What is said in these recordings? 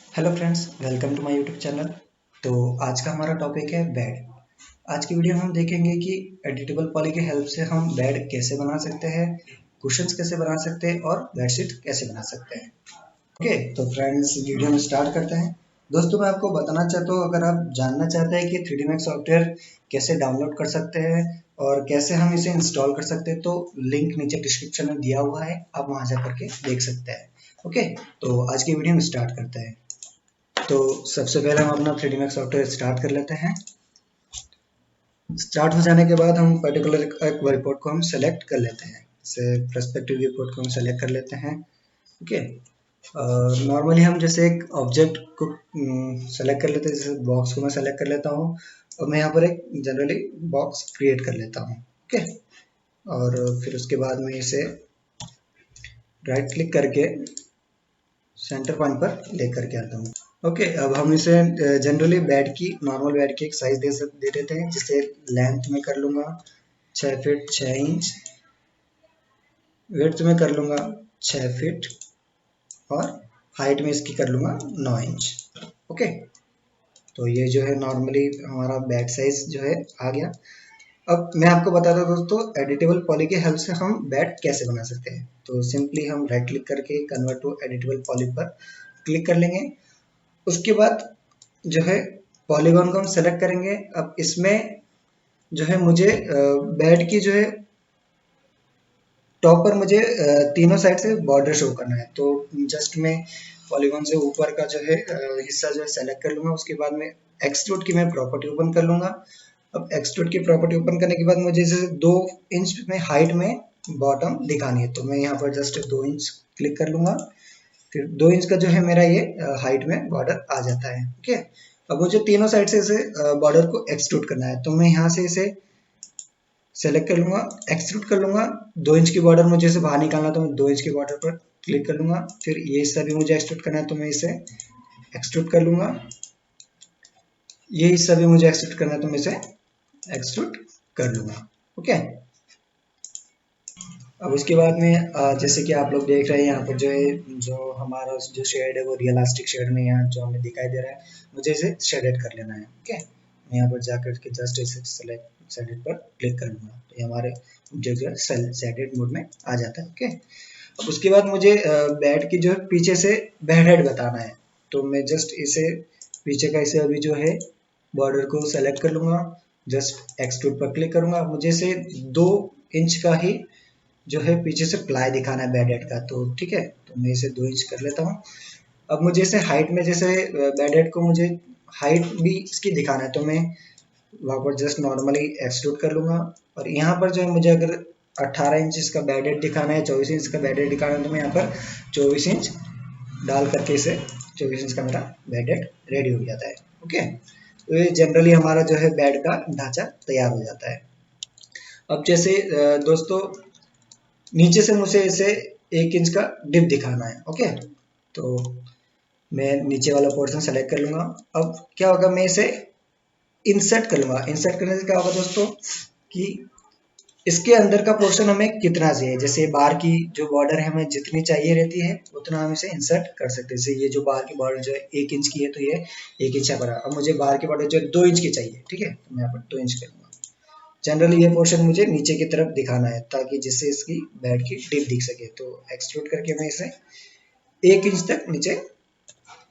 Hello friends, welcome to my YouTube channel. तो आज का हमारा टॉपिक है बेड। आज की वीडियो में हम देखेंगे कि एडिटेबल पॉली की हेल्प से हम बेड कैसे बना सकते हैं, कुशन्स कैसे बना सकते हैं और बेडशीट कैसे बना सकते हैं। ओके, तो फ्रेंड्स वीडियो में स्टार्ट करते हैं। दोस्तों, मैं आपको बताना चाहता हूँ, अगर आप जानना चाहते हैं कि 3D Max सॉफ्टवेयर कैसे डाउनलोड कर सकते हैं और कैसे हम इसे इंस्टॉल कर सकते हैं, तो लिंक नीचे डिस्क्रिप्शन में दिया हुआ है, आप वहाँ जा करके देख सकते हैं। ओके, तो आज की वीडियो में स्टार्ट करते हैं। तो सबसे पहले हम अपना 3D Max सॉफ्टवेयर स्टार्ट कर लेते हैं। स्टार्ट हो जाने के बाद हम पर्टिकुलर एक रिपोर्ट को हम सेलेक्ट कर लेते हैं। जैसे पर्सपेक्टिव रिपोर्ट को हम सेलेक्ट कर लेते हैं। ओके, नॉर्मली हम जैसे एक ऑब्जेक्ट को सेलेक्ट कर लेते हैं। जैसे बॉक्स को मैं सेलेक्ट कर लेता हूँ और मैं यहाँ पर एक जनरली बॉक्स क्रिएट कर लेता हूँ। ओके, और फिर उसके बाद मैं इसे राइट क्लिक करके सेंटर पॉइंट पर लेकर के आता हूँ। ओके, अब हम इसे जनरली बेड की नॉर्मल बेड की एक साइज दे देते हैं। जिसे लेंथ में कर लूँगा 6 फीट 6 इंच, विड्थ में कर लूँगा 6 फीट और हाइट में इसकी कर लूँगा 9 इंच। ओके, तो ये जो है नॉर्मली हमारा बेड साइज जो है आ गया। अब मैं आपको बताता हूँ दोस्तों, एडिटेबल पॉली की हेल्प से हम बेड कैसे बना सकते हैं। तो सिंपली हम राइट क्लिक करके कन्वर्ट टू एडिटेबल पॉली पर क्लिक कर लेंगे। उसके बाद जो है पॉलीगॉन को हम सेलेक्ट करेंगे। अब इसमें जो है मुझे बेड की जो है टॉप पर मुझे तीनों साइड से बॉर्डर शो करना है। तो जस्ट मैं पॉलीगॉन से ऊपर का जो है हिस्सा जो है सेलेक्ट कर लूँगा। उसके बाद में एक्सट्रूड की मैं प्रॉपर्टी ओपन कर लूँगा। अब एक्सट्रूड की प्रॉपर्टी ओपन करने के बाद मुझे जैसे 2 इंच में हाइट में बॉटम दिखानी है, तो मैं यहाँ पर जस्ट 2 इंच क्लिक कर लूँगा। फिर 2 इंच का जो है मेरा ये हाइट में बॉर्डर आ जाता है। ओके, अब मुझे तीनों साइड से इसे बॉर्डर को एक्सट्रूड करना है, तो मैं यहाँ से इसे सेलेक्ट कर लूँगा, एक्सट्रूड कर लूँगा। 2 इंच की बॉर्डर मुझे इसे बाहर निकालना, तो मैं 2 इंच की बॉर्डर पर क्लिक कर लूँगा। फिर ये हिस्सा भी मुझे एक्सट्रूड करना है, तो मैं इसे एक्सट्रूड कर लूँगा। ये हिस्सा भी मुझे एक्सट्रूड करना है, तो मैं इसे एक्सट्रूड कर लूँगा। ओके, अब उसके बाद में जैसे कि आप लोग देख रहे हैं, यहाँ पर जो है जो हमारा जो शेड है वो रियलिस्टिक शेड में यहाँ जो हमें दिखाई दे रहा है, मुझे इसे शेडेड कर लेना है। ओके, मैं यहाँ पर जाकर के जस्ट इसे सेलेक्ट शेडेड पर क्लिक कर लूँगा, तो ये हमारे जो है शेडेड मोड में आ जाता है। ओके, अब उसके बाद मुझे बेड की जो है पीछे से बेड हेड बताना है, तो मैं जस्ट इसे पीछे का इसे अभी जो है बॉर्डर को सेलेक्ट कर लूँगा, जस्ट एक्सट्रूड पर क्लिक करूँगा। मुझे इसे 2 इंच का ही जो है पीछे से प्लाई दिखाना है बेड हेड का, तो ठीक है, तो मैं इसे 2 इंच कर लेता हूँ। अब मुझे इसे हाइट में जैसे बेड हेड को मुझे हाइट भी इसकी दिखाना है, तो मैं वहाँ पर जस्ट नॉर्मली एक्सट्रूड कर लूँगा। और यहाँ पर जो है मुझे अगर 18 इंच इसका बेड हेड दिखाना है, 24 इंच का बेड हेड दिखाना है, तो मैं यहाँ पर 24 इंच डाल करके इसे 24 इंच का मेरा बेड हेड रेडी हो जाता है। ओके, तो ये जनरली हमारा जो है बेड का ढांचा तैयार हो जाता है। अब जैसे दोस्तों नीचे से मुझे इसे 1 इंच का डिप दिखाना है। ओके, तो मैं नीचे वाला पोर्शन सेलेक्ट कर लूँगा। अब क्या होगा, मैं इसे इंसर्ट कर लूँगा। इंसर्ट करने से क्या होगा दोस्तों कि इसके अंदर का पोर्शन हमें कितना चाहिए, जैसे बाहर की जो बॉर्डर है हमें जितनी चाहिए रहती है उतना हम इसे इंसर्ट कर सकते हैं। जैसे ये जो बाहर की बॉर्डर जो है 1 इंच की है, तो ये 1 इंच है बड़ा। अब मुझे बाहर की बॉर्डर जो है 2 इंच की चाहिए, ठीक है, तो मैं यहाँ पर 2 इंच करूँगा। जनरली ये पोर्शन मुझे नीचे की तरफ दिखाना है, ताकि जिससे इसकी बेड की डिप दिख सके। तो एक्सट्रूड करके मैं इसे 1 इंच तक नीचे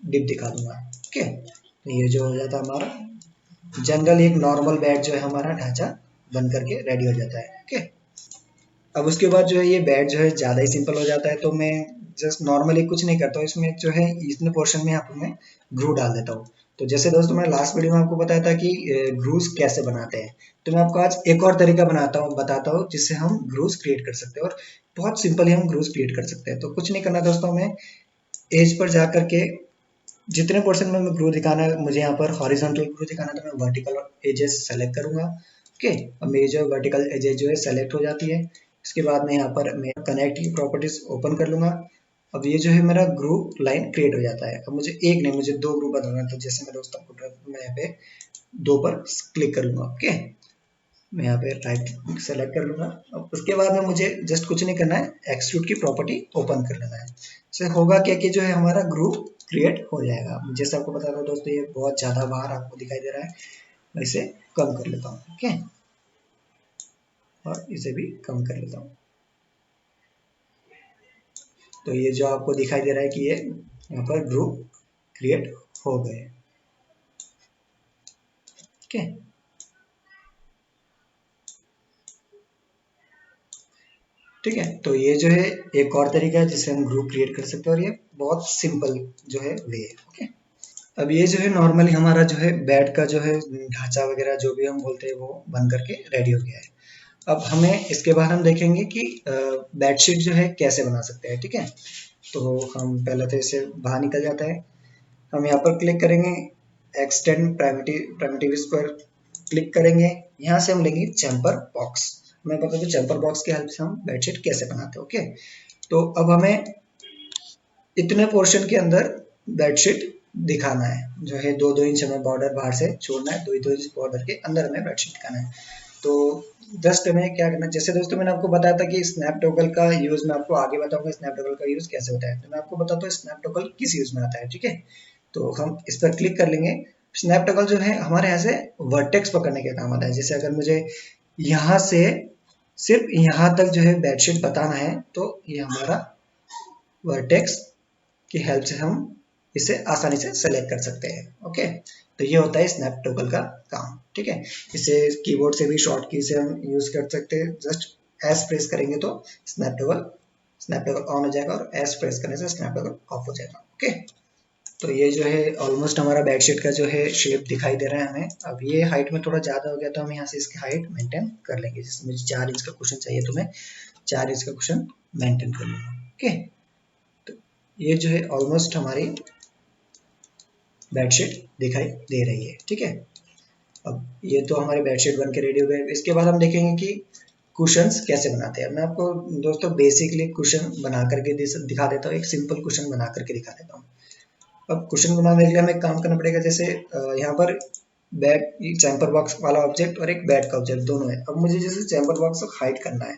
डिप दिखा दूंगा। ओके, तो ये जो हो जाता है हमारा जनरल एक नॉर्मल बेड जो है हमारा ढांचा बन करके रेडी हो जाता है। ओके, अब उसके बाद जो है ये बेड जो है ज़्यादा ही सिंपल हो जाता है, तो मैं जस्ट नॉर्मली कुछ नहीं करता हूँ। इसमें जो है इतने पोर्शन में यहाँ पर मैं ग्रू डाल देता हूँ। तो जैसे दोस्तों मैं लास्ट वीडियो में आपको बताया था कि ग्रूस कैसे बनाते हैं, तो मैं आपको आज एक और तरीका बताता हूँ जिससे हम ग्रूस क्रिएट कर सकते हैं, और बहुत सिंपली हम ग्रूस क्रिएट कर सकते हैं। तो कुछ नहीं करना दोस्तों, हमें एज पर जा करके जितने पोर्शन में ग्रू दिखाना है, मुझे यहाँ पर हॉरिजॉन्टल ग्रू दिखाना है, तो मैं वर्टिकल एजेस सेलेक्ट करूंगा। ओके, अब मेरी जो वर्टिकल एजेस जो है सेलेक्ट हो जाती है। इसके बाद में यहाँ पर मैं कनेक्ट की प्रॉपर्टीज ओपन कर लूंगा। अब ये जो है मेरा ग्रू लाइन क्रिएट हो जाता है। अब मुझे एक नहीं, मुझे 2 ग्रू बनाना है, तो जैसे मैं दोस्तों मैं यहाँ पे 2 पर क्लिक कर लूंगा। ओके, मैं यहाँ पे राइट सेलेक्ट कर लूंगा। अब उसके बाद में मुझे जस्ट कुछ नहीं करना है, एक्सट्रूड की प्रॉपर्टी ओपन कर लेना है। इससे होगा क्या कि जो है हमारा ग्रू क्रिएट हो जाएगा। जैसे आपको बता रहा हूँ दोस्तों, ये बहुत ज़्यादा बाहर आपको दिखाई दे रहा है, मैं इसे कम कर लेता हूँ। ओके, और इसे भी कम कर लेता हूँ। तो ये जो आपको दिखाई दे रहा है कि ये यहाँ पर ग्रुप क्रिएट हो गए। ओके, ठीक है। तो ये जो है एक और तरीका है जिससे हम ग्रुप क्रिएट कर सकते हैं, और ये बहुत सिंपल जो है वे है। ओके, अब ये जो है नॉर्मली हमारा जो है बेड का जो है ढांचा वगैरह जो भी हम बोलते हैं वो बन करके रेडी हो गया है। अब हमें इसके बाद हम देखेंगे कि बेडशीट जो है कैसे बना सकते हैं। ठीक है, तो हम पहले तो इसे बाहर निकल जाता है, हम यहाँ पर क्लिक करेंगे, एक्सटेंड प्राइमिटिव्स पर क्लिक करेंगे, यहाँ से हम लेंगे चैम्पर बॉक्स। मैं बता दूं चैम्पर बॉक्स की हेल्प से हम बेडशीट कैसे बनाते हैं। ओके, तो अब हमें इतने पोर्शन के अंदर बेडशीट दिखाना है, जो है 2-2 इंच हमें बॉर्डर बाहर से छोड़ना है, 2-2 इंच बॉर्डर के अंदर हमें बेडशीट दिखाना है। तो जस्ट हमें क्या करना है, जैसे दोस्तों मैंने आपको बताया था कि स्नैप टॉगल का यूज मैं आपको आगे बताऊंगा, स्नैप टॉगल का यूज कैसे होता है। तो मैं आपको बताता हूँ स्नैप टॉगल किस यूज में आता है। ठीक है, तो हम इस पर क्लिक कर लेंगे। स्नैप टॉगल जो है हमारे यहाँ से वर्टेक्स पकड़ने के काम आता है। जैसे अगर मुझे यहाँ से सिर्फ यहाँ तक जो है बेडशीट बताना है, तो ये हमारा वर्टेक्स की हेल्प से हम इसे आसानी से सेलेक्ट कर सकते हैं। ओके, तो ये होता है स्नैप टॉगल का काम। ठीक है, इसे कीबोर्ड से भी शॉर्ट की से हम यूज कर सकते हैं। जस्ट एस प्रेस करेंगे तो स्नैप टॉगल ऑन हो जाएगा, और एस प्रेस करने से स्नैप टॉगल ऑफ हो जाएगा। ओके, तो ये जो है ऑलमोस्ट हमारा बेडशीट का जो है शेप दिखाई दे रहा है हमें। अब ये हाइट में थोड़ा ज़्यादा हो गया, तो हम यहाँ से इसकी हाइट मेंटेन कर लेंगे। जैसे मुझे 4 इंच का कुशन चाहिए, तो मैं 4 इंच का कुशन मेंटेन कर लूँगा। ओके, तो ये जो है ऑलमोस्ट हमारी बेडशीट दिखाई दे रही है। ठीक है, अब ये तो हमारे बेडशीट बन के रेडी हो गए। इसके बाद हम देखेंगे कि कुशन्स कैसे बनाते हैं। मैं आपको दोस्तों बेसिकली कुशन बना करके दिखा देता हूँ, एक सिंपल कुशन बना करके दिखा देता हूँ। अब कुशन बनाने के लिए हमें काम करना पड़ेगा। जैसे यहाँ पर बेड चैम्पर बॉक्स वाला ऑब्जेक्ट और एक बेड का ऑब्जेक्ट दोनों है। अब मुझे जैसे चैम्पर बॉक्स को हाइड करना है,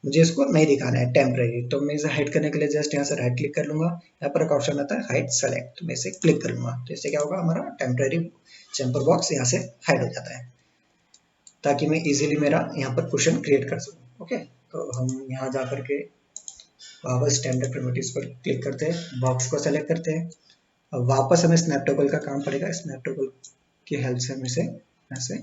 मुझे इसको नहीं दिखाना है टेम्परेरी, तो मैं इसे हाइड करने के लिए जस्ट यहाँ से राइट क्लिक कर लूंगा। यहाँ पर एक ऑप्शन आता है हाइड सेलेक्ट, तो मैं इसे क्लिक कर लूंगा। तो इससे क्या होगा, हमारा टेम्परेरी चैम्पर बॉक्स यहाँ से हाइड हो जाता है, ताकि मैं इजीली मेरा यहाँ पर कुशन क्रिएट कर सकूँ। ओके, तो हम यहाँ जा करके वापस स्टैंडर्ड प्राइमिटिव्स पर क्लिक करते हैं, बॉक्स को सेलेक्ट करते हैं। अब वापस हमें स्नैप टॉगल का काम पड़ेगा। स्नैप टॉगल की हेल्प से हम इसे यहाँ से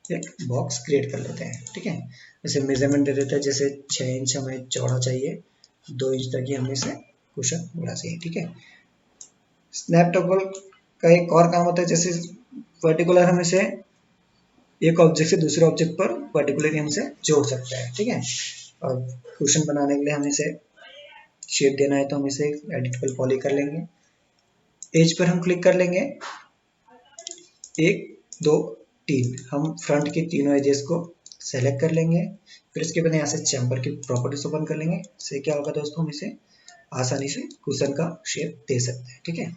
एक बॉक्स क्रिएट कर लेते हैं। ठीक है, इसे मेजरमेंट दे देते हैं, जैसे 6 इंच हमें चौड़ा चाहिए, 2 इंच तक ही हमें इसे कुशन बड़ा चाहिए। ठीक है, स्नैप टॉगल का एक और काम होता है, जैसे पर्टिकुलर हम इसे एक ऑब्जेक्ट से दूसरे ऑब्जेक्ट पर पर्टिकुलरली हम इसे जोड़ सकते हैं। ठीक है, और कुशन बनाने के लिए हमें इसे शेप देना है, तो हम इसे एडिटेबल पॉली कर लेंगे। एज पर हम क्लिक कर लेंगे, 1 2 3, हम फ्रंट की तीनों एजेस को सेलेक्ट कर लेंगे। फिर इसके बाद यहाँ से चैम्बर की प्रॉपर्टीज ओपन कर लेंगे। इससे क्या होगा दोस्तों, हम इसे आसानी से कुशन का शेप दे सकते हैं। ठीक है,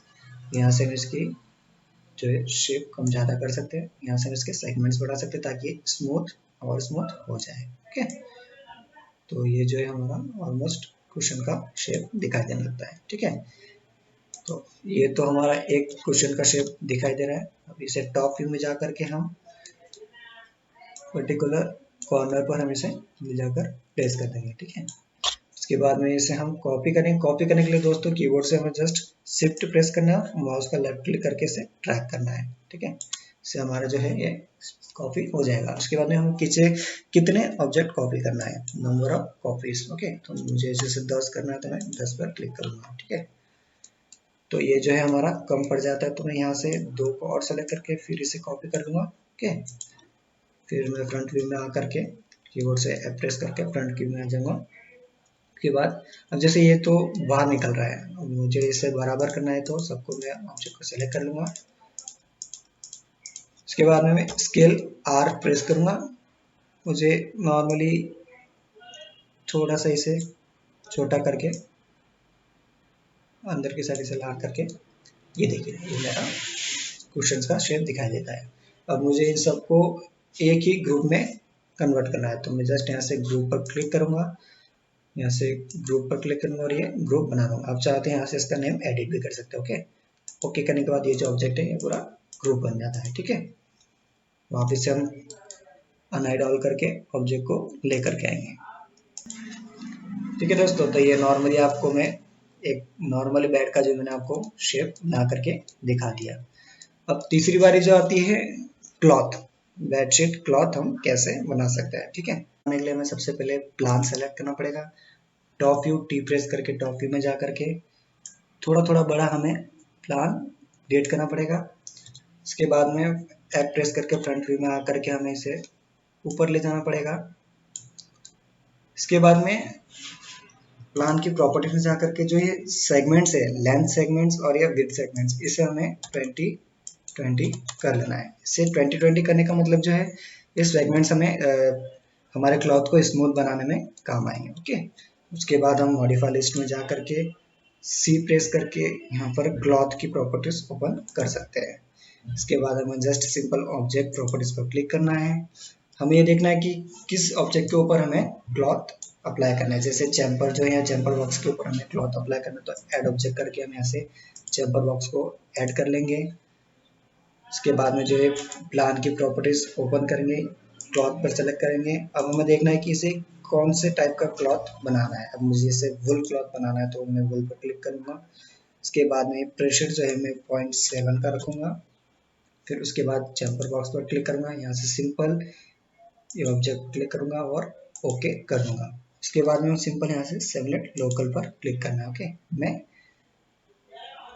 यहाँ से हम इसकी जो है शेप कम ज़्यादा कर सकते हैं, यहाँ से हम इसके सेगमेंट्स बढ़ा सकते हैं ताकि स्मूथ हो जाए। ओके, तो ये जो है हमारा ऑलमोस्ट कुशन का शेप दिखाई देने लगता है। ठीक है, तो ये तो हमारा एक कुशन का शेप दिखाई दे रहा है। अब इसे टॉप व्यू में जा करके हम पर्टिकुलर कॉर्नर पर हम इसे ले जाकर प्लेस कर देंगे। ठीक है, उसके बाद में इसे हम कॉपी करेंगे। कॉपी करने के लिए दोस्तों कीबोर्ड से हमें जस्ट शिफ्ट प्रेस करना है, माउस का लेफ्ट क्लिक करके इसे ड्रैग करना है। ठीक है, इससे हमारा जो है ये कॉपी हो जाएगा। उसके बाद में हम कितने ऑब्जेक्ट कॉपी करना है, नंबर ऑफ कॉपीज। ओके, तो मुझे जैसे 10 करना है, तो मैं 10 पर क्लिक करूँगा। ठीक है, तो ये जो है हमारा कम पड़ जाता है, तो मैं यहाँ से 2 को और सेलेक्ट करके फिर इसे कॉपी कर लूँगा। ओके, फिर मैं फ्रंट व्यू में आ करके कीबोर्ड से F प्रेस करके फ्रंट व्यू में आ जाऊँगा। उसके बाद अब जैसे ये तो बाहर निकल रहा है, अब मुझे इसे बराबर करना है, तो सबको मैं ऑब्जेक्ट को सेलेक्ट कर लूँगा। उसके बाद में मैं स्केल R प्रेस करूँगा। मुझे नॉर्मली थोड़ा सा इसे छोटा करके अंदर की साइड इसे ला करके, ये देखिए ये मेरा कुशन्स का शेप दिखाई देता है। अब मुझे इन सबको एक ही ग्रुप में कन्वर्ट करना है, तो मैं जस्ट यहाँ से ग्रुप पर क्लिक करूँगा, यहाँ से ग्रुप पर क्लिक करूँगा और ये ग्रुप बना दूँगा। आप चाहते हैं यहाँ से इसका नेम एडिट भी कर सकते हो। ओके, ओके करने के बाद ये जो ऑब्जेक्ट है ये पूरा ग्रुप बन जाता है। ठीक है, वापस से हम अनहाइड ऑल करके ऑब्जेक्ट को लेकर के आएंगे। ठीक है दोस्तों, तो ये नॉर्मली आपको मैं एक नॉर्मली बेड का जो मैंने आपको शेप बना करके दिखा दिया। अब तीसरी बारी जो आती है क्लॉथ, बेडशीट क्लॉथ हम कैसे बना सकते हैं। ठीक है, बनाने के लिए हमें सबसे पहले प्लान सेलेक्ट करना पड़ेगा। टॉप व्यू टी प्रेस करके टॉप व्यू में जा करके थोड़ा थोड़ा बड़ा हमें प्लान क्रिएट करना पड़ेगा। इसके बाद में एफ प्रेस करके फ्रंट व्यू में आकर के हमें इसे ऊपर ले जाना पड़ेगा। इसके बाद में प्लान की प्रॉपर्टीज में जाकर के जो ये सेगमेंट्स है, लेंथ सेगमेंट्स और या विड्थ सेगमेंट्स, इसे हमें 20-20 कर लेना है। इसे 20-20 करने का मतलब जो है ये सेगमेंट्स हमें हमारे क्लॉथ को स्मूथ बनाने में काम आएंगे। ओके, उसके बाद हम मॉडिफाई लिस्ट में जा करके सी प्रेस करके यहाँ पर क्लॉथ की प्रॉपर्टीज ओपन कर सकते हैं। इसके बाद हमें जस्ट सिंपल ऑब्जेक्ट प्रॉपर्टीज पर क्लिक करना है। हमें ये देखना है कि किस ऑब्जेक्ट के ऊपर हमें क्लॉथ अप्लाई करना है। जैसे चैम्पर जो है, चैम्पर बॉक्स के ऊपर हमें क्लॉथ अप्लाई करना है, तो ऐड ऑब्जेक्ट करके हम यहाँ से चैम्पर बॉक्स को ऐड कर लेंगे। इसके बाद में जो है प्लान की प्रॉपर्टीज ओपन करेंगे, क्लॉथ पर सेलेक्ट करेंगे। अब हमें देखना है कि इसे कौन से टाइप का क्लॉथ बनाना है। अब मुझे इसे वुल क्लॉथ बनाना है, तो मैं वुल पर क्लिक करूँगा। उसके बाद में प्रेशर जो है मैं 0.7 का रखूँगा। फिर उसके बाद चैम्पर बॉक्स पर क्लिक करूँगा, यहाँ से सिंपल ये ऑब्जेक्ट क्लिक करूँगा और ओके कर दूँगा। इसके बाद में सिंपल यहाँ से सेलेक्ट लोकल पर क्लिक करना है। ओके, मैं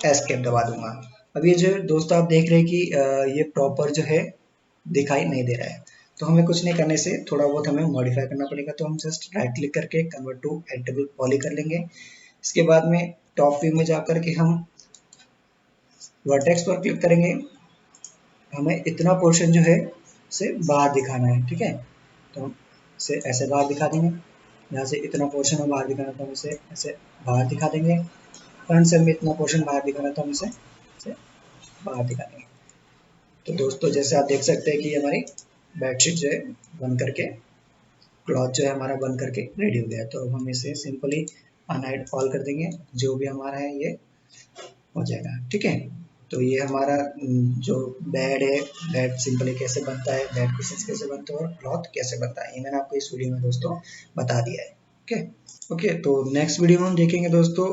एस्केप दबा दूंगा। अब ये जो दोस्तों आप देख रहे हैं कि ये प्रॉपर जो है दिखाई नहीं दे रहा है, तो हमें कुछ नहीं करने से थोड़ा बहुत हमें मॉडिफाई करना पड़ेगा। तो हम जस्ट राइट क्लिक करके कन्वर्ट टू एडिटेबल पॉली कर लेंगे। इसके बाद में टॉप व्यू में जाकर के हम वर्टेक्स पर क्लिक करेंगे। हमें इतना पोर्शन जो है से बाहर दिखाना है। ठीक है, तो हम इसे ऐसे बाहर दिखा देंगे। यहाँ से इतना पोर्शन हम बाहर दिखाना, तो हम इसे ऐसे बाहर दिखा देंगे। फ्रंट से हमें इतना पोर्शन बाहर दिखाना, तो हम इसे बाहर दिखा देंगे। तो दोस्तों जैसे आप देख सकते हैं कि हमारी बेडशीट जो है बन करके, क्लॉथ जो है हमारा बन करके रेडी हो गया। तो हम इसे सिंपली अनहाइड ऑल कर देंगे, जो भी हमारा है ये हो जाएगा। ठीक है, तो ये हमारा जो बेड है, बेड सिंपली कैसे बनता है, बेड कुशन्स कैसे बनते हैं और क्लॉथ कैसे बनता है, ये मैंने आपको इस वीडियो में दोस्तों बता दिया है। ओके, तो नेक्स्ट वीडियो में हम देखेंगे दोस्तों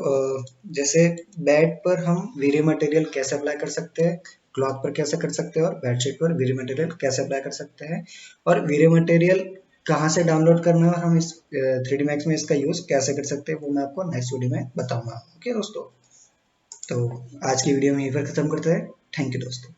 जैसे बेड पर हम वीरे मटेरियल कैसे अप्लाई कर सकते हैं, क्लॉथ पर कैसे कर सकते हैं और बेडशीट पर वीरे मटेरियल कैसे अप्लाई कर सकते हैं, और वीरे मटेरियल कहाँ से डाउनलोड करना है और हम इस 3D Max में इसका यूज कैसे कर सकते हैं, वो मैं आपको नेक्स्ट वीडियो में बताऊंगा। ओके दोस्तों, तो आज की वीडियो में यहीं पर खत्म करते हैं। थैंक यू दोस्तों।